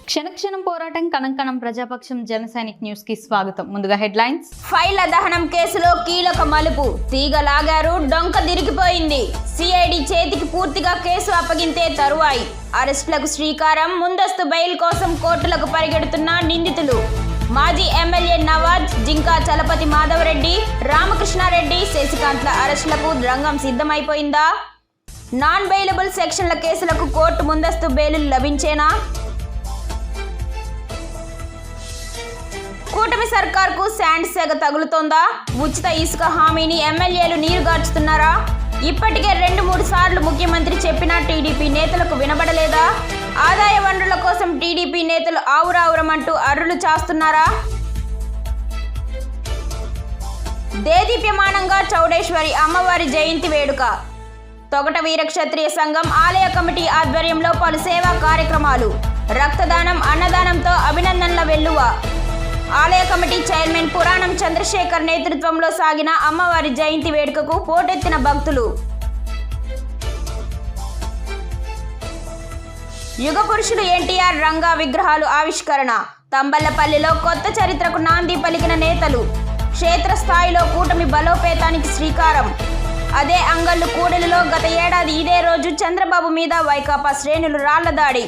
క్షణక్షణం పోరాటం కణం ప్రజాపక్షం జనసైనిక్ న్యూస్ కి స్వాగతం. ముందుగా హెడ్లైన్స్. ఫైళ్ల దహనం కేసులో కీలక మలుపు, తీగ లాగారు, డొంక తిరిగిపోయింది. సిఐడి చేతికి పూర్తిగా కేసు అప్పగింతే తరువాయి. అరెస్టులకు శ్రీకారం, ముందస్తు బెయిల్ కోసం కోర్టులకు పరిగెడుతున్న నిందితులు. మాజీ ఎమ్మెల్యే నవాజ్, జింకా చలపతి మాధవరెడ్డి, రామకృష్ణారెడ్డి, శశికాంత్ల అరెస్టులకు రంగం సిద్ధమైపోయిందా? నాన్ బెయిలబుల్ సెక్షన్ల కేసులకు కోర్టు ముందస్తు బెయిల్ లభించేనా? కూటమి సర్కార్కు శాండ్ సెగ తగులుతోందా? ఉచిత ఇసుక హామీని ఎమ్మెల్యేలు నీరుగార్చుతున్నారా? ఇప్పటికే 2-3 సార్లు ముఖ్యమంత్రి చెప్పినా టీడీపీ నేతలకు వినబడలేదా? ఆదాయ వనరుల కోసం టీడీపీ నేతలు ఆవురావురమంటూ అర్రులు చాస్తున్నారా? దేదీప్యమానంగా చౌడేశ్వరి అమ్మవారి జయంతి వేడుక. తొగట వీర క్షత్రియ సంఘం ఆలయ కమిటీ ఆధ్వర్యంలో పలు సేవా కార్యక్రమాలు. రక్తదానం, అన్నదానంతో అభినందనల వెల్లువ. ఆలయ కమిటీ చైర్మన్ పురాణం చంద్రశేఖర్ నేతృత్వంలో సాగిన అమ్మవారి జయంతి వేడుకకు పోటెత్తిన భక్తులు. యుగ పురుషులు ఎన్టీఆర్, రంగా విగ్రహాలు ఆవిష్కరణ. తంబళ్లపల్లిలో కొత్త చరిత్రకు నాంది పలికిన నేతలు. క్షేత్రస్థాయిలో కూటమి బలోపేతానికి శ్రీకారం. అదే అంగళ్ళు కూడలిలో గత ఏడాది ఇదే రోజు చంద్రబాబు మీద వైకాపా శ్రేణులు రాళ్ల దాడి.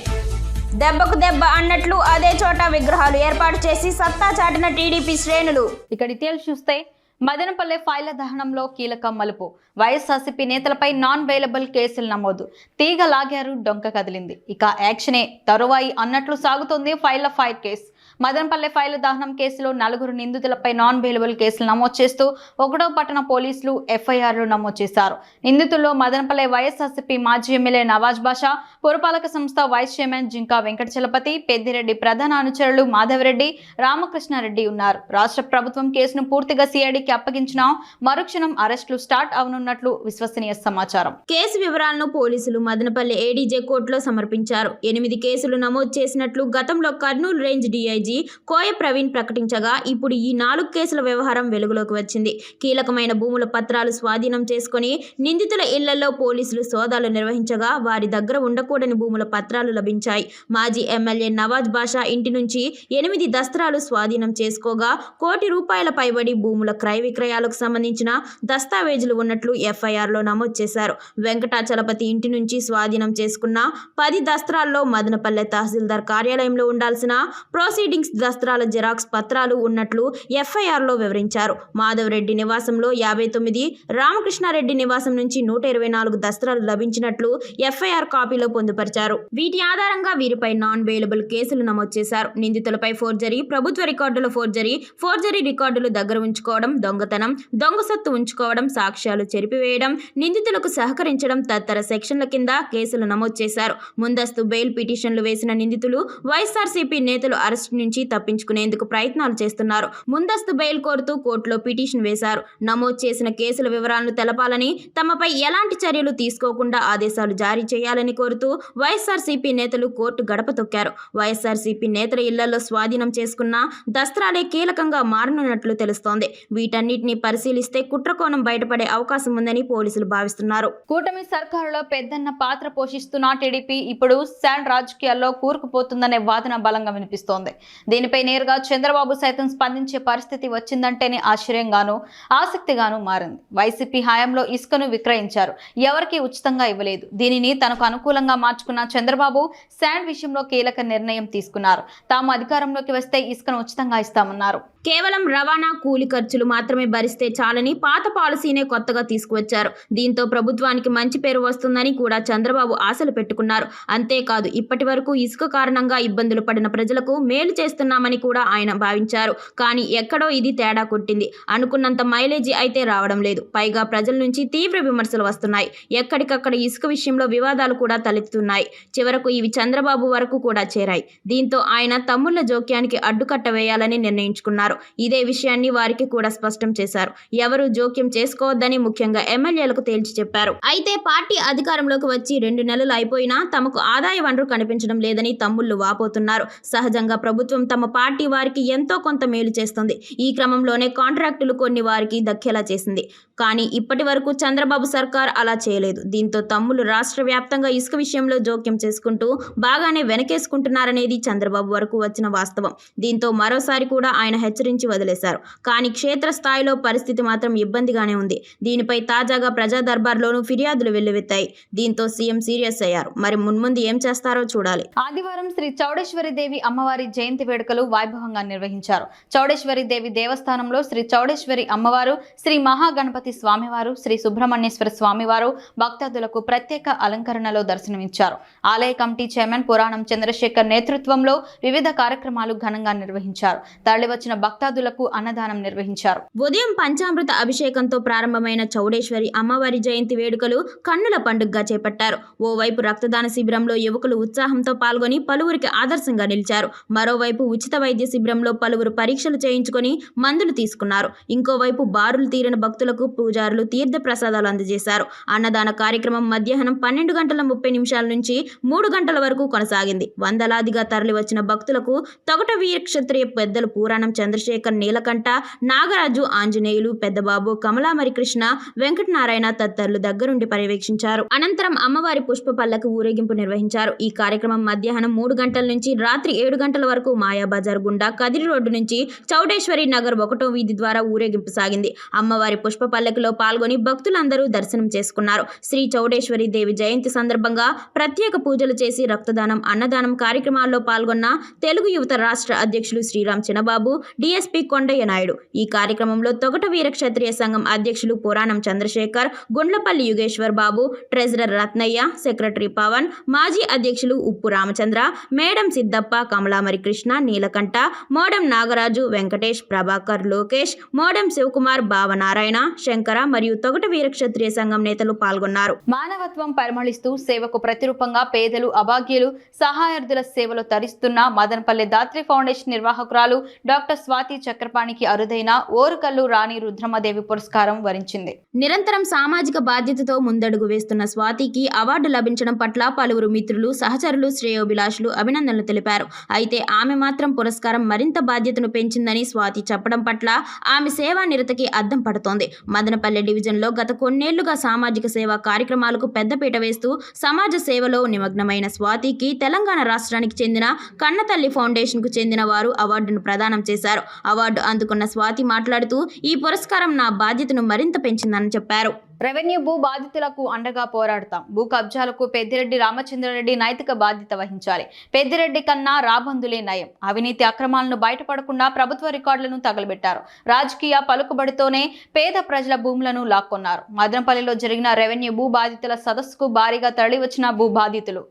దెబ్బకు దెబ్బ అన్నట్లు అదే చోట విగ్రహాలు ఏర్పాటు చేసి సత్తా చాటిన టీడీపీ శ్రేణులు. ఇక డీటెయిల్స్ చూస్తే మదనపల్లె ఫైళ్ల దహనంలో కీలక మలుపు. వైఎస్ఆర్సీపీ నేతలపై నాన్ బెయిలబుల్ కేసులు నమోదు. తీగ లాగారు, డొంక కదిలింది. ఇక యాక్షనే తరువాయి అన్నట్లు సాగుతోంది ఫైళ్ల ఫైట్ కేసు. మదనపల్లె ఫైళ్ల దహనం కేసులో 4 నిందితులపై నాన్ బెయిలబుల్ కేసులు నమోదు చేస్తూ 1వ పట్టణ పోలీసులు ఎఫ్ఐఆర్లు నమోదు చేశారు. నిందితుల్లో మదనపల్లె వైఎస్ఆర్సీపీ మాజీ ఎమ్మెల్యే నవాజ్ బాషా, పురపాలక సంస్థ వైస్ చైర్మన్ జింకా వెంకటచలపతి, పెద్దిరెడ్డి ప్రధాన అనుచరులు మాధవరెడ్డి, రామకృష్ణారెడ్డి ఉన్నారు. రాష్ట్ర ప్రభుత్వం కేసును పూర్తిగా సిఐడికి అప్పగించినా మరుక్షణం అరెస్టులు స్టార్ట్ అవనున్నట్లు విశ్వసనీయ సమాచారం. కేసు వివరాలను పోలీసులు మదనపల్లె ఏడీజే కోర్టులో సమర్పించారు. 8 కేసులు నమోదు చేసినట్లు గతంలో కర్నూలు రేంజ్ డీఐజీ కోయ ప్రవీణ్ ప్రకటించగా, ఇప్పుడు ఈ 4 కేసుల వ్యవహారం వెలుగులోకి వచ్చింది. కీలకమైన భూముల పత్రాలు స్వాధీనం చేసుకుని నిందితుల ఇళ్లలో పోలీసులు సోదాలు నిర్వహించగా వారి దగ్గర ఉండకూడని భూముల పత్రాలు లభించాయి. మాజీ ఎమ్మెల్యే నవాజ్ బాషా ఇంటి నుంచి 8 దస్త్రాలు స్వాధీనం చేసుకోగా, ₹1 కోటి పైబడి భూముల క్రయ విక్రయాలకు సంబంధించిన దస్తావేజులు ఉన్నట్లు ఎఫ్ఐఆర్లో నమోదు చేశారు. వెంకటాచలపతి ఇంటి నుంచి స్వాధీనం చేసుకున్న 10 దస్త్రాల్లో మదనపల్లె తహసీల్దార్ కార్యాలయంలో ఉండాల్సిన ప్రొసీడింగ్స్ దస్త్రాల జిరాక్స్ పత్రాలు ఉన్నట్లు ఎఫ్ఐఆర్లో వివరించారు. మాధవరెడ్డి నివాసంలో 59, రామకృష్ణారెడ్డి నివాసం నుంచి 124 దస్త్రాలు లభించినట్లు ఎఫ్ఐఆర్ కాపీలో పొందుపరిచారు. వీటి ఆధారంగా వీరిపై నాన్ బెయిలబుల్ కేసులు నమోదు చేశారు. నిందితులపై ఫోర్జరీ, ప్రభుత్వ రికార్డుల ఫోర్జరీ రికార్డులు దగ్గర ఉంచుకోవడం, దొంగతనం, దొంగ సొత్తు ఉంచుకోవడం, సాక్ష్యాలు చెరిపివేయడం, నిందితులకు సహకరించడం తదితర సెక్షన్ల కింద కేసులు నమోదు చేశారు. ముందస్తు బెయిల్ పిటిషన్లు వేసిన నిందితులు వైఎస్ఆర్సీపీ నేతలు అరెస్ట్ నుంచి తప్పించుకునేందుకు ప్రయత్నాలు చేస్తున్నారు. ముందస్తు బెయిల్ కోరుతూ కోర్టులో పిటిషన్ వేశారు. నమోదు చేసిన కేసుల వివరాలను తెలపాలని, తమపై ఎలాంటి చర్యలు తీసుకోకుండా ఆదేశాలు జారీ చేయాలని కోరుతూ వైఎస్ఆర్సీపీ నేతలు కోర్టు గడప తొక్కారు. వైఎస్ఆర్సీపీ నేతల ఇళ్లలో స్వాధీనం చేసుకున్న దస్త్రాలే కీలకంగా మారనున్నట్లు తెలుస్తోంది. వీటన్నిటిని పరిశీలిస్తే కుట్రకోణం బయటపడే అవకాశం ఉందని పోలీసులు భావిస్తున్నారు. కూటమి సర్కారులో పెద్దన్న పాత్ర పోషిస్తున్న టీడీపీ ఇప్పుడు శాండ్ రాజకీయాల్లో కూరుకుపోతుందనే వాదన బలంగా వినిపిస్తోంది. దీనిపై నేరుగా చంద్రబాబు సైతం స్పందించే పరిస్థితి వచ్చిందంటేనే ఆశ్చర్యంగానూ ఆసక్తిగానూ మారింది. వైసీపీ హయాంలో ఇసుకను విక్రయించారు, ఎవరికీ ఉచితంగా ఇవ్వలేదు. దీనిని తనకు అనుకూలంగా మార్చుకున్న చంద్రబాబు శాండ్ విషయంలో కీలక నిర్ణయం తీసుకున్నారు. తాము అధికారంలోకి వస్తే ఇసుకను ఉచితంగా ఇస్తామన్నారు. కేవలం రవాణా, కూలి ఖర్చులు మాత్రమే భరిస్తే చాలని పాత పాలసీనే కొత్తగా తీసుకువచ్చారు. దీంతో ప్రభుత్వానికి మంచి పేరు వస్తుందని కూడా చంద్రబాబు ఆశలు పెట్టుకున్నారు. అంతేకాదు, ఇప్పటి వరకు ఇసుక కారణంగా ఇబ్బందులు పడిన ప్రజలకు మేలు చేస్తున్నామని కూడా ఆయన భావించారు. కానీ ఎక్కడో ఇది తేడా కొట్టింది. అనుకున్నంత మైలేజీ అయితే రావడం లేదు. పైగా ప్రజల నుంచి తీవ్ర విమర్శలు వస్తున్నాయి. ఎక్కడికక్కడ ఇసుక విషయంలో వివాదాలు కూడా తలెత్తుతున్నాయి. చివరకు ఇవి చంద్రబాబు వరకు కూడా చేరాయి. దీంతో ఆయన తమ్ముళ్ల జోక్యానికి అడ్డుకట్ట వేయాలని నిర్ణయించుకున్నారు. అన్నారు. ఇదే విషయాన్ని వారికి కూడా స్పష్టం చేశారు. ఎవరూ జోక్యం చేసుకోవద్దని ముఖ్యంగా ఎమ్మెల్యేలకు తేల్చి చెప్పారు. అయితే పార్టీ అధికారంలోకి వచ్చి 2 నెలలు అయిపోయినా తమకు ఆదాయ వనరు కనిపించడం లేదని తమ్ముళ్లు వాపోతున్నారు. సహజంగా ప్రభుత్వం తమ పార్టీ వారికి ఎంతో కొంత మేలు చేస్తుంది. ఈ క్రమంలోనే కాంట్రాక్టులు కొన్ని వారికి దక్కేలా చేసింది. కానీ ఇప్పటి వరకు చంద్రబాబు సర్కార్ అలా చేయలేదు. దీంతో తమ్ముళ్లు రాష్ట్ర వ్యాప్తంగా ఇసుక విషయంలో జోక్యం చేసుకుంటూ బాగానే వెనకేసుకుంటున్నారనేది చంద్రబాబు వరకు వచ్చిన వాస్తవం. దీంతో మరోసారి కూడా ఆయన హెచ్చరించి వదిలేశారు. కానీ క్షేత్రస్థాయిలో పరిస్థితి మాత్రం ఇబ్బందిగానే ఉంది. దీనిపై తాజాగా ప్రజా దర్బార్లోనూ ఫిర్యాదులు వెల్లువెత్తాయి. దీంతో సీఎం సీరియస్ అయ్యారు. మరి మున్ముందు ఏం చేస్తారో చూడాలి. ఆదివారం శ్రీ చౌడేశ్వరి అమ్మవారి జయంతి వేడుకలు వైభవంగా నిర్వహించారు. చౌడేశ్వరి దేవి దేవస్థానంలో శ్రీ చౌడేశ్వరి అమ్మవారు, శ్రీ మహాగణపతి స్వామివారు, శ్రీ సుబ్రహ్మణ్యేశ్వర స్వామివారు భక్తాదులకు ప్రత్యేక అలంకరణలో దర్శనమిచ్చారు. ఆలయ కమిటీ చైర్మన్ పురాణం చంద్రశేఖర్ నేతృత్వంలో వివిధ కార్యక్రమాలు ఘనంగా నిర్వహించారు. తరలివచ్చిన భక్తాదులకు అన్నదానం నిర్వహించారు. ఉదయం పంచామృత అభిషేకంతో ప్రారంభమైన చౌడేశ్వరి అమ్మవారి జయంతి వేడుకలు కన్నుల పండుగగా చేపట్టారు. ఓవైపు రక్తదాన శిబిరంలో యువకులు ఉత్సాహంతో పాల్గొని పలువురికి ఆదర్శంగా నిలిచారు. మరోవైపు ఉచిత వైద్య శిబిరంలో పలువురు పరీక్షలు చేయించుకొని మందులు తీసుకున్నారు. ఇంకోవైపు బారులు తీరిన భక్తులకు పూజారులు తీర్థ ప్రసాదాలు అందజేశారు. అన్నదాన కార్యక్రమం మధ్యాహ్నం 12:30 నుంచి 3 గంటల వరకు కొనసాగింది. వందలాదిగా తరలివచ్చిన భక్తులకు తొగట వీర క్షత్రియ పెద్దలు పురాణం చంద్రశేఖర్, నీలకంఠ, నాగరాజు, ఆంజనేయులు, పెద్దబాబు, కమలామరి కృష్ణ, వెంకటనారాయణ తదితరులు దగ్గరుండి పర్యవేక్షించారు. అనంతరం అమ్మవారి పుష్ప పల్లకి ఊరేగింపు నిర్వహించారు. ఈ కార్యక్రమం మధ్యాహ్నం 3 గంటల నుంచి రాత్రి 7 గంటల వరకు మాయాబజార్ గుండా కదిరి రోడ్డు నుంచి చౌడేశ్వరి నగర్ 1వ వీధి ద్వారా ఊరేగింపు సాగింది. అమ్మవారి పుష్ప పల్లకిలో పాల్గొని భక్తులందరూ దర్శనం చేసుకున్నారు. శ్రీ చౌడేశ్వరి దేవి జయంతి సందర్భంగా ప్రత్యేక పూజలు చేసి రక్తదానం, అన్నదానం కార్యక్రమాల్లో పాల్గొన్న తెలుగు యువత రాష్ట్ర అధ్యక్షులు శ్రీరామ్ చినబాబు, డీఎస్పీ కొండయ్య నాయుడు. ఈ కార్యక్రమంలో తొగట వీర క్షత్రియ సంఘం అధ్యక్షులు పురాణం చంద్రశేఖర్, గుండ్లపల్లి యుగేశ్వర్ బాబు, ట్రెజరర్ రత్నయ్య, సెక్రటరీ పవన్, మాజీ అధ్యక్షులు ఉప్పు రామచంద్ర, మేడం సిద్దప్ప, కమలామరి కృష్ణ, నీలకంఠ, మోడం నాగరాజు, వెంకటేష్, ప్రభాకర్, లోకేష్, మోడం శివకుమార్, భావనారాయణ, శంకర మరియు తొగట వీర క్షత్రియ సంఘం నేతలు పాల్గొన్నారు. మానవత్వం పరిమళిస్తూ సేవకు ప్రతిరూపంగా పేదలు, అభాగ్యులు, సహాయార్థుల సేవలో తరిస్తున్న మదనపల్లె దాత్రి ఫౌండేషన్ నిర్వాహకురాలు డాక్టర్ స్వాతి చక్రపాణికి అరుదైన ఓరుకల్లు రాణి రుద్రమదేవి పురస్కారం వరించింది. నిరంతరం సామాజిక బాధ్యతతో ముందడుగు వేస్తున్న స్వాతికి అవార్డు లభించడం పట్ల పలువురు మిత్రులు, సహచరులు, శ్రేయోభిలాషులు అభినందనలు తెలిపారు. అయితే ఆమె మాత్రం పురస్కారం మరింత బాధ్యతను పెంచిందని స్వాతి చెప్పడం పట్ల ఆమె సేవా నిరతకి అద్దం పడుతోంది. మదనపల్లె డివిజన్లో గత కొన్నేళ్లుగా సామాజిక సేవా కార్యక్రమాలకు పెద్దపీట వేస్తూ సమాజ సేవలో నిమగ్నమైన స్వాతికి తెలంగాణ రాష్ట్రానికి చెందిన కన్నతల్లి ఫౌండేషన్కు చెందిన వారు అవార్డును ప్రదానం చేశారు. అవార్డు అందుకున్న స్వాతి మాట్లాడుతూ, ఈ పురస్కారం నా బాధ్యతను మరింత పెంచిందని చెప్పారు. రెవెన్యూ భూ బాధితులకు అండగా పోరాడతాం. భూ కబ్జాలకు పెద్దిరెడ్డి రామచంద్రారెడ్డి నైతిక బాధ్యత వహించాలి. పెద్దిరెడ్డి కన్నా రాబందులే నయం. అవినీతి అక్రమాలను బయటపడకుండా ప్రభుత్వ రికార్డులను తగలబెట్టారు. రాజకీయ పలుకుబడితోనే పేద ప్రజల భూములను లాక్కొన్నారు. మదనపల్లిలో జరిగిన రెవెన్యూ భూ బాధితుల సదస్సుకు భారీగా తరలివచ్చిన భూ బాధితులు.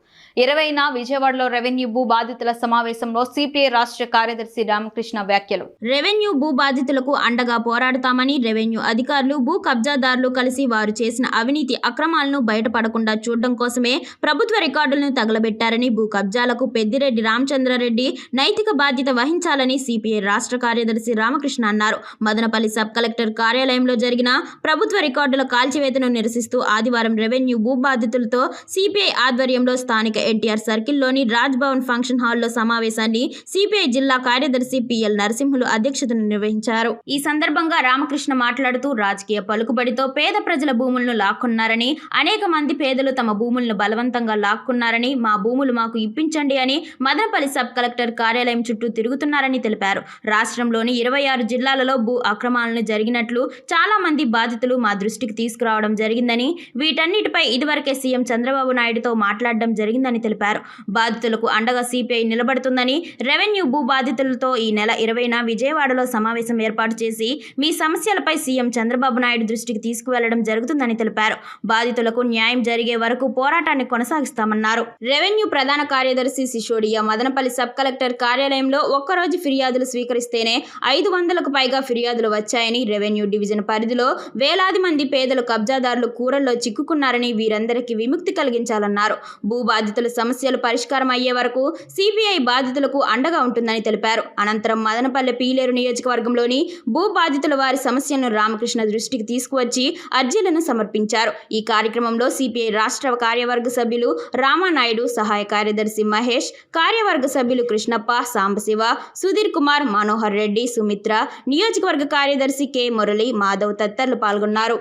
20న విజయవాడలో రెవెన్యూ భూ బాధితుల సమావేశంలో సిపిఐ రాష్ట్ర కార్యదర్శి రామకృష్ణ వ్యాఖ్యలు. రెవెన్యూ భూ బాధితులకు అండగా పోరాడతామని, రెవెన్యూ అధికారులు, భూ కబ్జాదారులు కలిసి వారు చేసిన అవినీతి అక్రమాలను బయటపడకుండా చూడడం కోసమే ప్రభుత్వ రికార్డులను తగలబెట్టారని, భూ కబ్జాలకు పెద్దిరెడ్డి రామచంద్రారెడ్డి నైతిక బాధ్యత వహించాలని సిపిఐ రాష్ట్ర కార్యదర్శి రామకృష్ణ అన్నారు. మదనపల్లి సబ్ కలెక్టర్ కార్యాలయంలో జరిగిన ప్రభుత్వ రికార్డుల కాల్చివేతను నిరసిస్తూ ఆదివారం రెవెన్యూ భూ బాధితులతో సిపిఐ ఆధ్వర్యంలో స్థానిక ఎన్టీఆర్ సర్కిల్లోని రాజ్ భవన్ ఫంక్షన్ హాల్లో సమావేశాన్ని సిపిఐ జిల్లా కార్యదర్శి పిఎల్ నరసింహులు అధ్యక్షతను నిర్వహించారు. ఈ సందర్భంగా రామకృష్ణ మాట్లాడుతూ, రాజకీయ పలుకుబడితో పేద ప్రజల భూములను లాక్కున్నారని, అనేక మంది పేదలు తమ భూములను బలవంతంగా లాక్కున్నారని, మా భూములు మాకు ఇప్పించండి అని మదనపల్లి సబ్ కలెక్టర్ కార్యాలయం చుట్టూ తిరుగుతున్నారని తెలిపారు. రాష్ట్రంలోని 26 జిల్లాలలో భూ అక్రమాలను జరిగినట్లు చాలా మంది బాధితులు మా దృష్టికి తీసుకురావడం జరిగిందని, వీటన్నిటిపై ఇదివరకే సీఎం చంద్రబాబు నాయుడుతో మాట్లాడడం జరిగిందని తెలిపారు. బాధితులకు అండగా సిపిఐ నిలబడుతుందని, రెవెన్యూ భూ బాధితులతో ఈ నెల 20న విజయవాడలో సమావేశం ఏర్పాటు చేసి మీ సమస్యలపై సీఎం చంద్రబాబు నాయుడు దృష్టికి తీసుకువెళ్లడం జరుగుతుందని తెలిపారు. బాధితులకు న్యాయం జరిగే వరకు పోరాటాన్ని కొనసాగిస్తామన్నారు. రెవెన్యూ ప్రధాన కార్యదర్శి సిసోడియా మదనపల్లి సబ్ కలెక్టర్ కార్యాలయంలో ఒక్కరోజు ఫిర్యాదులు స్వీకరిస్తేనే 500లకు పైగా ఫిర్యాదులు వచ్చాయని, రెవెన్యూ డివిజన్ పరిధిలో వేలాది మంది పేదలు కబ్జాదారులు కూరల్లో చిక్కుకున్నారని, వీరందరికీ విముక్తి కలిగించాలన్నారు. భూ బాధితుల సమస్యలు పరిష్కారం అయ్యే వరకు సిపిఐ బాధితులకు అండగా ఉంటుందని తెలిపారు. అనంతరం మదనపల్లె పీలేరు నియోజకవర్గంలోని భూ బాధితుల వారి సమస్యలను రామకృష్ణ దృష్టికి తీసుకువచ్చి అర్జీలను సమర్పించారు. ఈ కార్యక్రమంలో సిపిఐ రాష్ట్ర కార్యవర్గ సభ్యులు రామానాయుడు, సహాయ కార్యదర్శి మహేష్, కార్యవర్గ సభ్యులు కృష్ణప్ప, సాంబశివ, సుధీర్ కుమార్, మనోహర్ రెడ్డి, సుమిత్ర, నియోజకవర్గ కార్యదర్శి కె మురళి, మాధవ్ తదితరులు పాల్గొన్నారు.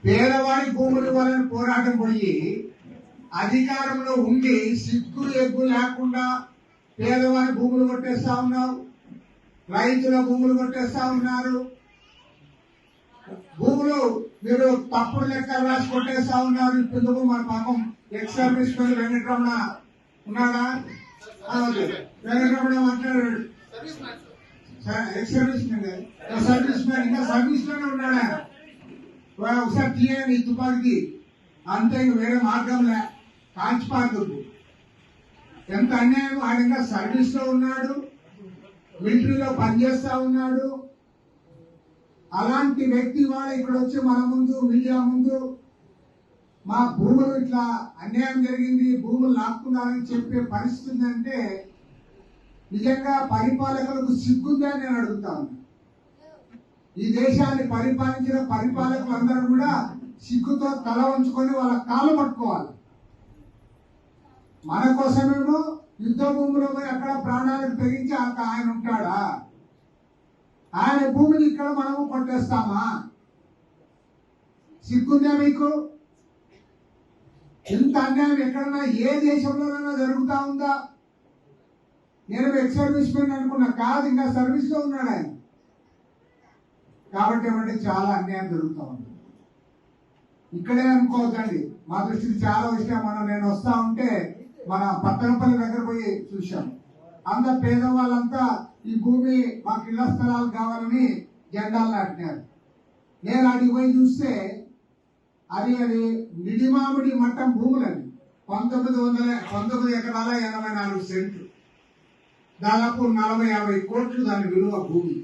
పేదవాడి భూముల వలన పోరాటం పోయి అధికారంలో ఉండి సిగ్గు ఎగ్గు లేకుండా పేదవాడి భూములు కొట్టేస్తా ఉన్నారు, రైతుల భూములు కొట్టేస్తా ఉన్నారు. భూములు మీరు తప్పుడు లెక్కలు రాసి కొట్టేస్తా ఉన్నారు. ఇప్పుడు మన పాపం ఎక్స్ సర్వీస్ మెన్ వెంకటరమణ ఉన్నాడా? వెంకటరమణ మాట్లాడాడు. ఎక్స్ సర్వీస్ మెన్ ఇంకా సర్వీస్ లోనే ఉన్నాడా? ఒకసారి తీయండి ఈ తుపాకి, అంతే. వేరే మార్గంలే. కాంచిపార్కు ఎంత అన్యాయం. ఆయన ఇంకా సర్వీస్ లో ఉన్నాడు, మిలిటరీలో పనిచేస్తా ఉన్నాడు. అలాంటి వ్యక్తి వాళ్ళ ఇక్కడ వచ్చి మన ముందు మీడియా ముందు మా భూములు ఇట్లా అన్యాయం జరిగింది, భూములు లాక్కున్నారని చెప్పే పరిస్థితి అంటే నిజంగా పరిపాలకులకు సిగ్గుందని నేను అడుగుతా ఉన్నా. ఈ దేశాన్ని పరిపాలించిన పరిపాలకులందరూ కూడా సిగ్గుతో తల వంచుకొని వాళ్ళ కాళ్ళు పట్టుకోవాలి. మన కోసమేమో యుద్ధ భూములో పోయి అక్కడ ప్రాణాలకు తెగించి ఆయన ఉంటాడా? ఆయన భూమిని ఇక్కడ మనము కొట్టేస్తామా? సిగ్గుందా మీకు? ఇంత అన్యాయం ఎక్కడన్నా ఏ దేశంలోనైనా జరుగుతా ఉందా? నేను ఎక్స్ సర్వీస్ మెన్ అనుకున్నా, కాదు, ఇంకా సర్వీస్ లో ఉన్నాడు ఆయన. కాబట్టి ఏమంటే చాలా అన్యాయం జరుగుతూ ఉంది. ఇక్కడే అనుకోవద్దండి, మా దృష్టికి చాలా విషయం. నేను వస్తా ఉంటే మన పత్తనపల్లి దగ్గర పోయి చూశాం. అంత పేదవాళ్ళంతా ఈ భూమి మాకు ఇళ్ల స్థలాలు కావాలని జెండాలు నాటినారు. నేను అడిగి పోయి చూస్తే అది నిడిమామిడి మట్టం భూములని 19 ఎకరాల 84 సెంట్లు, దాదాపు 40-50 కోట్లు దాని విలువ భూమి.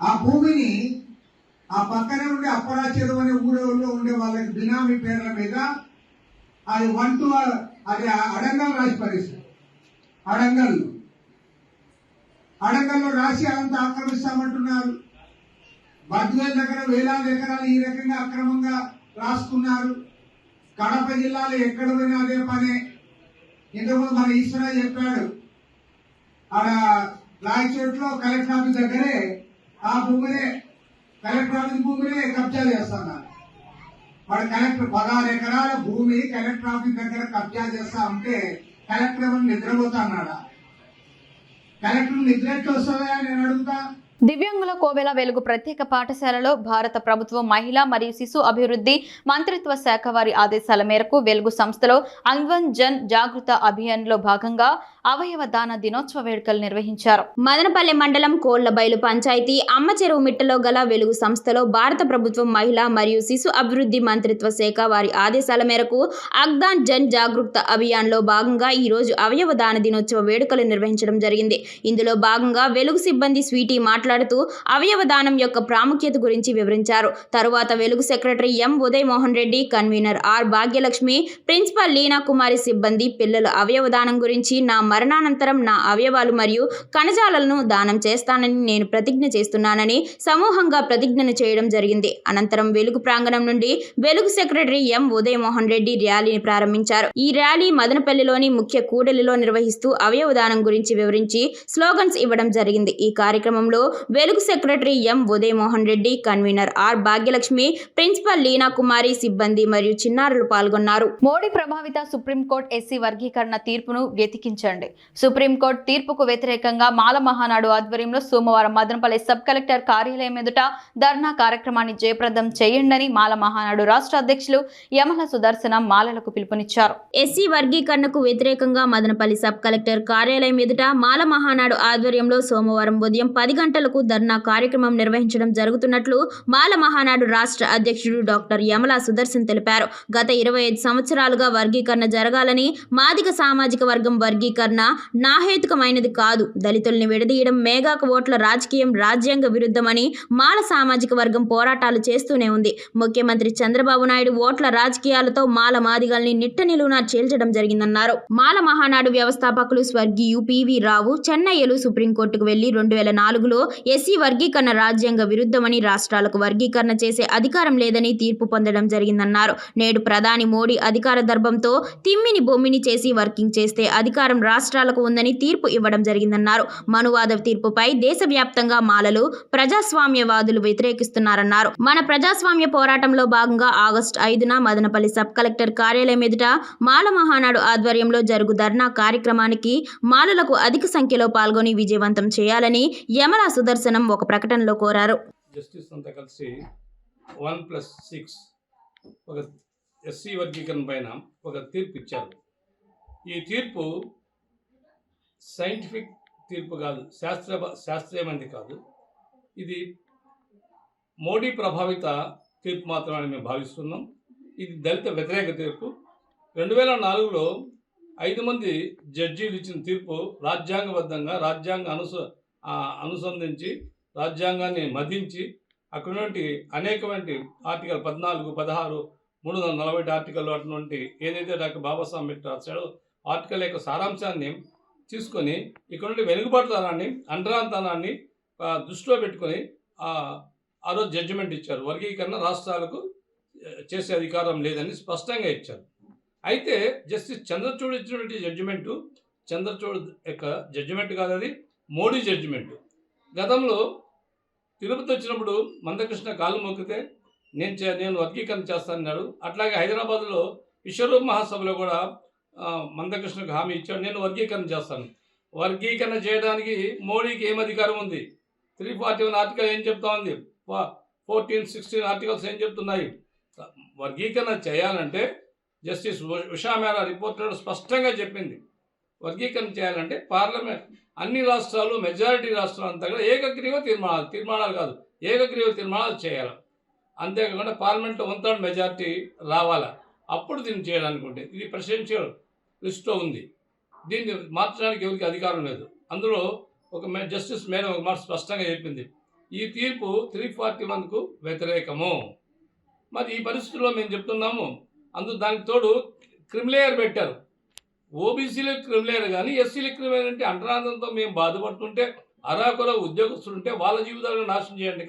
ఆ భూమిని ఆ పక్కనే ఉండే అప్పరా చెరువు అనే ఊళ్ళో ఉండే వాళ్ళకి బినామీ పేర్ల మీద అది అది అడంగల్ రాసి పరిస్థితి. అడంగల్లో రాసి అంతా ఆక్రమిస్తామంటున్నారు. బద్వేల్ దగ్గర వేలాది ఎకరాలు ఈ రకంగా అక్రమంగా రాసుకున్నారు. కడప జిల్లాలో ఎక్కడ పోయినా అదే పనే. ఇంతకుముందు మన ఈశ్వర చెప్పాడు, ఆడ రాయచోట్లో కలెక్టర్ ఆఫీస్ దగ్గరే ఆ భూమినే, కలెక్టర్ ఆఫీస్ భూమినే కబ్జా చేస్తున్నారు. వాడు కలెక్టర్ 16 ఎకరాల భూమి కలెక్టర్ ఆఫీస్ దగ్గర కబ్జా చేస్తా ఉంటే కలెక్టర్ ఏమన్నా నిద్రపోతా అన్నాడా? కలెక్టర్ నిద్ర ఎట్లా వస్తుందా నేను అడుగుతా. దివ్యాంగుల కోవెల వెలుగు ప్రత్యేక పాఠశాలలో భారత ప్రభుత్వం మహిళా మరియు శిశు అభివృద్ధి మంత్రిత్వ శాఖ వారి ఆదేశాల మేరకు వెలుగు సంస్థలో అంగ్వన్ జన్ జాగృత అభియాన్లో భాగంగా అవయవ దాన దినోత్సవ వేడుకలు నిర్వహించారు. మదనపల్లె మండలం కోళ్లబైలు పంచాయతీ అమ్మ చెరువు మిట్టలో గల వెలుగు సంస్థలో భారత ప్రభుత్వం మహిళా మరియు శిశు అభివృద్ధి మంత్రిత్వ శాఖ వారి ఆదేశాల మేరకు అగ్దాన్ జన్ జాగృత అభియాన్లో భాగంగా ఈ రోజు అవయవ దాన దినోత్సవ వేడుకలు నిర్వహించడం జరిగింది. ఇందులో భాగంగా వెలుగు సిబ్బంది స్వీటీ మాట్లాడుతూ అవయవ దానం యొక్క ప్రాముఖ్యత గురించి వివరించారు. తరువాత Velugu secretary M Uday Mohan Reddy, convener R Bhagyalakshmi, principal Leena Kumari సిబ్బంది పిల్లల అవయవ దానం గురించి, నా మరణానంతరం నా అవయవాలు మరియు కణజాలను దానం చేస్తానని నేను ప్రతిజ్ఞ చేస్తున్నానని సమూహంగా ప్రతిజ్ఞను చేయడం జరిగింది. అనంతరం వెలుగు ప్రాంగణం నుండి వెలుగు సెక్రటరీ ఎం ఉదయ్ మోహన్ రెడ్డి ర్యాలీని ప్రారంభించారు. ఈ ర్యాలీ మదనపల్లిలోని ముఖ్య కూడలిలో నిర్వహిస్తూ అవయవ దానం గురించి వివరించి స్లోగన్స్ ఇవ్వడం జరిగింది. ఈ కార్యక్రమంలో Velugu secretary M Uday Mohan Reddy, convener R Bhagyalakshmi, principal Leena Kumari సిబ్బంది మరియు చిన్నారులు పాల్గొన్నారు. మోడీ ప్రభావిత సుప్రీంకోర్టు ఎస్సీ వర్గీకరణ తీర్పును వ్యతికించండి. తీర్చండి. సుప్రీంకోర్టు తీర్పుకు వ్యతిరేకంగా మాల మహానాడు ఆధ్వర్యంలో సోమవారం మదనపల్లి సబ్ కలెక్టర్ కార్యాలయం ఎదుట ధర్నా కార్యక్రమాన్ని జయప్రదం చేయండని మాల మహానాడు రాష్ట్ర అధ్యక్షులు యమల సుదర్శనం మాలలకు పిలుపునిచ్చారు. ఎస్సీ వర్గీకరణకు వ్యతిరేకంగా మదనపల్లి సబ్ కలెక్టర్ కార్యాలయం ఎదుట మాల మహానాడు ఆధ్వర్యంలో సోమవారం ఉదయం 10 గంటలకు ధర్నా కార్యక్రమం నిర్వహించడం జరుగుతున్నట్లు మాల మహానాడు రాష్ట్ర అధ్యక్షుడు డాక్టర్ యమల సుదర్శన్ తెలిపారు. గత 25 సంవత్సరాలుగా వర్గీకరణ జరగాలని, మాదిగ సామాజిక వర్గం వర్గీకరణ నాహేతుకమైనది కాదు, దళితుల్ని విడదీయడం మేఘాకు ఓట్ల రాజకీయం రాజ్యాంగ విరుద్ధమని మాల సామాజిక వర్గం పోరాటాలు చేస్తూనే ఉంది. ముఖ్యమంత్రి చంద్రబాబు నాయుడు ఓట్ల రాజకీయాలతో మాల మాదిగల్ని నిట్ట నిలువునా చీల్చడం జరిగిందన్నారు. మాల మహానాడు వ్యవస్థాపకులు స్వర్గీయు పివి రావు చెన్నయ్యలు సుప్రీంకోర్టుకు వెళ్లి 2004లో ఎస్సీ వర్గీకరణ రాజ్యాంగ విరుద్ధమని, రాష్ట్రాలకు వర్గీకరణ చేసే అధికారం లేదని తీర్పు పొందడం జరిగిందన్నారు. నేడు ప్రధాని మోడీ అధికార దర్భంతో తిమ్మిని బొమ్మిని చేసి వర్కింగ్ చేస్తే అధికారం రాష్ట్రాలకు ఉందని తీర్పు ఇవ్వడం జరిగిందన్నారు. మనువాద తీర్పుపై దేశవ్యాప్తంగా మాలలు, ప్రజాస్వామ్యవాదులు వ్యతిరేకిస్తున్నారన్నారు. మన ప్రజాస్వామ్య పోరాటంలో భాగంగా ఆగస్టు 5న మదనపల్లి సబ్ కలెక్టర్ కార్యాలయం ఎదుట మాల మహానాడు ఆధ్వర్యంలో జరుగు ధర్నా కార్యక్రమానికి మాలలకు అధిక సంఖ్యలో పాల్గొని విజయవంతం చేయాలని యమల సుదర్శనం ఒక ప్రకటనలో కోరారు. జస్టిస్ అంతా కలిసి 1+6 ఒక ఎస్సీ వర్గీకరణ పైన ఒక తీర్పు ఇచ్చారు. ఈ తీర్పు సైంటిఫిక్ తీర్పు కాదు, శాస్త్రీయమైనది కాదు. ఇది మోడీ ప్రభావిత తీర్పు మాత్రమే మేము భావిస్తున్నాం. ఇది దళిత వ్యతిరేక తీర్పు. 2004లో 5 మంది జడ్జీలు ఇచ్చిన తీర్పు రాజ్యాంగబద్ధంగా అనుసంధించి రాజ్యాంగాన్ని మదించి అక్కడ నుండి అనేకమైన ఆర్టికల్ 14, 16, 340 ఆర్టికల్ అటువంటి ఏదైతే డాక్టర్ బాబాసాహెబ్ అంబేద్కర్ రాశాడో ఆర్టికల్ యొక్క సారాంశాన్ని తీసుకొని ఇక్కడ నుండి వెనుకబడతానాన్ని, అంటరాంతనాన్ని దృష్టిలో పెట్టుకొని ఆ రోజు జడ్జిమెంట్ ఇచ్చారు. వర్గీకరణ రాష్ట్రాలకు చేసే అధికారం లేదని స్పష్టంగా ఇచ్చారు. అయితే జస్టిస్ చంద్రచూడ్ ఇచ్చినటువంటి జడ్జిమెంటు చంద్రచూడ్ యొక్క జడ్జిమెంట్ కాదు, అది మోడీ జడ్జిమెంటు. గతంలో తిరుపతి వచ్చినప్పుడు మందకృష్ణ కాళ్ళు మొక్కితే నేను వర్గీకరణ చేస్తానన్నాడు. అట్లాగే హైదరాబాద్లో విశ్వరూప మహాసభలో కూడా మందకృష్ణకు హామీ ఇచ్చాడు, నేను వర్గీకరణ చేస్తాను. వర్గీకరణ చేయడానికి మోడీకి ఏం అధికారం ఉంది? 341 ఆర్టికల్ ఏం చెప్తా ఉంది? 14, 16 ఆర్టికల్స్ ఏం చెప్తున్నాయి? వర్గీకరణ చేయాలంటే జస్టిస్ ఉషా మేరా రిపోర్ట్లో స్పష్టంగా చెప్పింది. వర్గీకరణ చేయాలంటే పార్లమెంట్ అన్ని రాష్ట్రాలు, మెజారిటీ రాష్ట్రాలు అంతా కూడా ఏకగ్రీవ తీర్మానాలు కాదు, ఏకగ్రీవ తీర్మానాలు చేయాలి. అంతేకాకుండా పార్లమెంట్లో 1/3 మెజారిటీ రావాలా, అప్పుడు దీన్ని చేయాలనుకుంటే. ఇది ప్రెసిడెన్షియల్ లిస్ట్లో ఉంది. దీన్ని మార్చడానికి ఎవరికి అధికారం లేదు. అందులో ఒక జస్టిస్ మేడం ఒక మాట స్పష్టంగా చెప్పింది, ఈ తీర్పు 341కు వ్యతిరేకము. మరి ఈ పరిస్థితుల్లో మేము చెప్తున్నాము. దానికి తోడు క్రిమిలేయర్ పెట్టారు. ఓబీసీలకు క్రిమిలేయర్ కానీ ఎస్సీలకు క్రిమిలేయర్ అంటే అంటరాంతంతో మేము బాధపడుతుంటే, అరాకుల ఉద్యోగస్తులుంటే వాళ్ళ జీవితాలను నాశనం చేయండి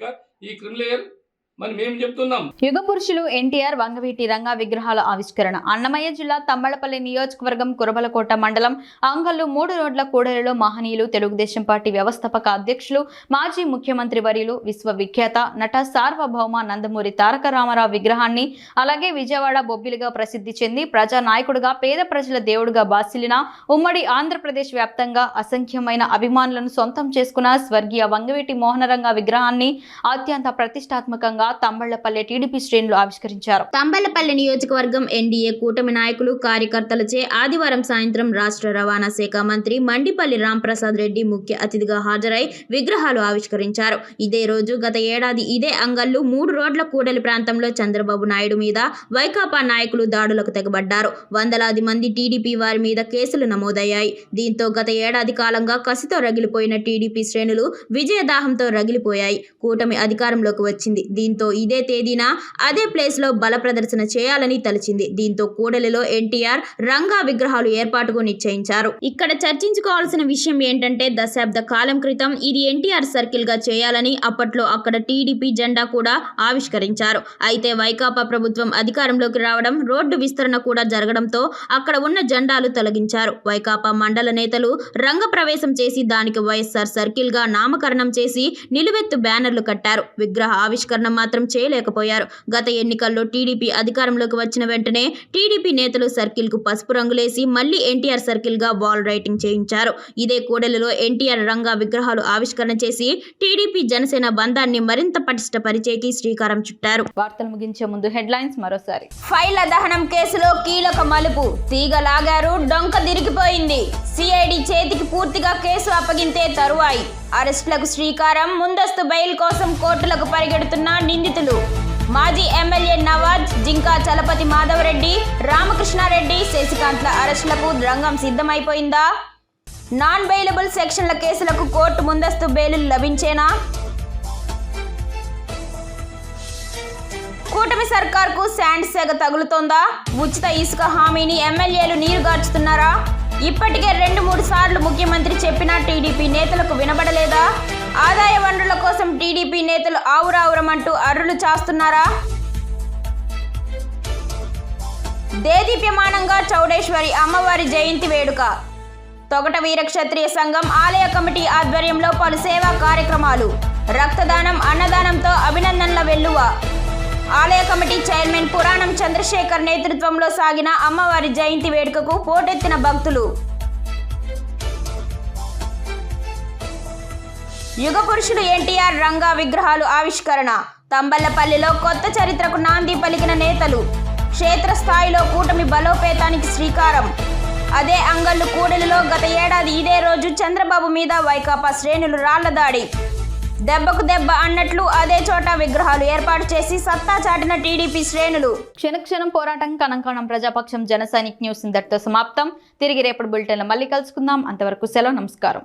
ఈ క్రిమిలేయర్. మరి మేము చెప్తున్నాం. యుగ పురుషులు ఎన్టీఆర్, వంగవీటి రంగా విగ్రహాల ఆవిష్కరణ. అన్నమయ్య జిల్లా తంబళపల్లి నియోజకవర్గం కురబలకోట మండలం అంగల్లు 3 రోడ్ల కూడలిలో మహనీయులు తెలుగుదేశం పార్టీ వ్యవస్థాపక అధ్యక్షులు, మాజీ ముఖ్యమంత్రి వర్యులు, విశ్వవిఖ్యాత నట సార్వభౌమ నందమూరి తారక రామారావు విగ్రహాన్ని, అలాగే విజయవాడ బొబ్బిలిగా ప్రసిద్ధి చెంది ప్రజానాయకుడుగా, పేద ప్రజల దేవుడుగా బాసిలిన, ఉమ్మడి ఆంధ్రప్రదేశ్ వ్యాప్తంగా అసంఖ్యమైన అభిమానులను సొంతం చేసుకున్న స్వర్గీయ వంగవీటి మోహనరంగా విగ్రహాన్ని అత్యంత ప్రతిష్టాత్మకంగా తంబళ్లపల్లె టీడీపీ శ్రేణులు ఆవిష్కరించారు. తంబళ్లపల్లె నియోజకవర్గం ఎన్డీఏ కూటమి నాయకులు, కార్యకర్తలచే ఆదివారం సాయంత్రం రాష్ట్ర రవాణా శాఖ మంత్రి మండిపల్లి రాంప్రసాద్ రెడ్డి ముఖ్య అతిథిగా హాజరై విగ్రహాలు ఆవిష్కరించారు. ఇదే రోజు గత ఏడాది ఇదే అంగల్లు 3 రోడ్ల కూడలి ప్రాంతంలో చంద్రబాబు నాయుడు మీద వైకాపా నాయకులు దాడులకు తెగబడ్డారు. వందలాది మంది టీడీపీ వారి మీద కేసులు నమోదయ్యాయి. దీంతో గత ఏడాది కాలంగా కసితో రగిలిపోయిన టీడీపీ శ్రేణులు విజయదాహంతో రగిలిపోయాయి. కూటమి అధికారంలోకి వచ్చింది. దీంతో ఇదే తేదీన అదే ప్లేస్ లో బల ప్రదర్శన చేయాలని తలచింది. దీంతో కూడలిలో ఎన్టీఆర్, రంగా విగ్రహాలు ఏర్పాటుకు నిశ్చయించారు. ఇక్కడ చర్చించుకోవాల్సిన విషయం ఏంటంటే, దశాబ్ద కాలం క్రితం ఇది ఎన్టీఆర్ సర్కిల్ గా చేయాలని అప్పట్లో అక్కడ టీడీపీ జెండా కూడా ఆవిష్కరించారు. అయితే వైకాపా ప్రభుత్వం అధికారంలోకి రావడం, రోడ్డు విస్తరణ కూడా జరగడంతో అక్కడ ఉన్న జెండాలు తొలగించారు. వైకాపా మండల నేతలు రంగ ప్రవేశం చేసి దానికి వైఎస్ఆర్ సర్కిల్ గా నామకరణం చేసి నిలువెత్తు బ్యానర్లు కట్టారు. విగ్రహ ఆవిష్కరణ మాత్రం చేయలేకపోయారు. గత ఎన్నికల్లో టీడీపీ అధికారంలోకి వచ్చిన వెంటనే టీడీపీ నేతలు సర్కిల్కు పసుపు రంగులేసి మళ్లీ ఎన్టీఆర్ సర్కిల్గా వాల్ రైటింగ్ చేయించారు. ఇదే కూడలిలో ఎన్టీఆర్ రంగా విగ్రహాలు ఆవిష్కరణ చేసి టీడీపీ జనసేన బంధాన్ని మరింత పటిష్టపరిచేకి శ్రీకారం చుట్టారు. వార్తలు ముగించే ముందు హెడ్లైన్స్ మరోసారి. ఫైళ్ల దహనం కేసులో కీలక మలుపు, తీగ లాగారు, డొంక దిరిగిపోయింది. సిఐడి చేతికి పూర్తిగా కేసు అప్పగింతే తరువాయి. అరెస్టులకు శ్రీకారం, ముందస్తు బెయిల్ కోసం కోర్టులకు పరిగెడుతున్న నిందితులు. మాజీ ఎమ్మెల్యే నవాజ్, జింకా చలపతి మాధవరెడ్డి, రామకృష్ణారెడ్డి, శశికాంత్ల అరెస్టులకు రంగం సిద్ధమైపోయిందా? నాన్ బెయిలబుల్ సెక్షన్ల కేసులకు కోర్టు ముందస్తు బెయిల్ లభించేనా? కూటమి సర్కార్కు శాండ్ సెగ తగులుతోందా? ఉచిత ఇసుక హామీని ఎమ్మెల్యేలు నీరుగార్చుతున్నారా? ఇప్పటికే 2-3 సార్లు ముఖ్యమంత్రి చెప్పినా టీడీపీ నేతలకు వినబడలేదా? ఆదాయ వనరుల కోసం టీడీపీ నేతలు ఆవురావురమంటూ అర్రులు చాస్తున్నారా? దేదీప్యమానంగా చౌడేశ్వరి అమ్మవారి జయంతి వేడుక. తొగట వీర క్షత్రియ సంఘం ఆలయ కమిటీ ఆధ్వర్యంలో పలు సేవా కార్యక్రమాలు. రక్తదానం, అన్నదానంతో అభినందనల వెల్లువ. ఆలయ కమిటీ చైర్మన్ పురాణం చంద్రశేఖర్ నేతృత్వంలో సాగిన అమ్మవారి జయంతి వేడుకకు పోటెత్తిన భక్తులు. యుగ పురుషులు ఎన్టీఆర్ రంగా విగ్రహాలు ఆవిష్కరణ. తంబళ్లపల్లిలో కొత్త చరిత్రకు నాంది పలికిన నేతలు. క్షేత్రస్థాయిలో కూటమి బలోపేతానికి శ్రీకారం. అదే అంగళ్ళు కూడలిలో గత ఏడాది ఇదే రోజు చంద్రబాబు మీద వైకాపా శ్రేణులు రాళ్ల దాడి. దెబ్బకు దెబ్బ అన్నట్లు అదే చోట విగ్రహాలు ఏర్పాటు చేసి సత్తా చాటిన టీడీపీ శ్రేణులు. క్షణక్షణం పోరాటం, కణంకణం ప్రజాపక్షం. జన సైనిక్ న్యూస్ ఇంతటితో సమాప్తం. తిరిగి రేపటి బులెటిన్లో మళ్ళీ కలుసుకుందాం. అంతవరకు సెలవు, నమస్కారం.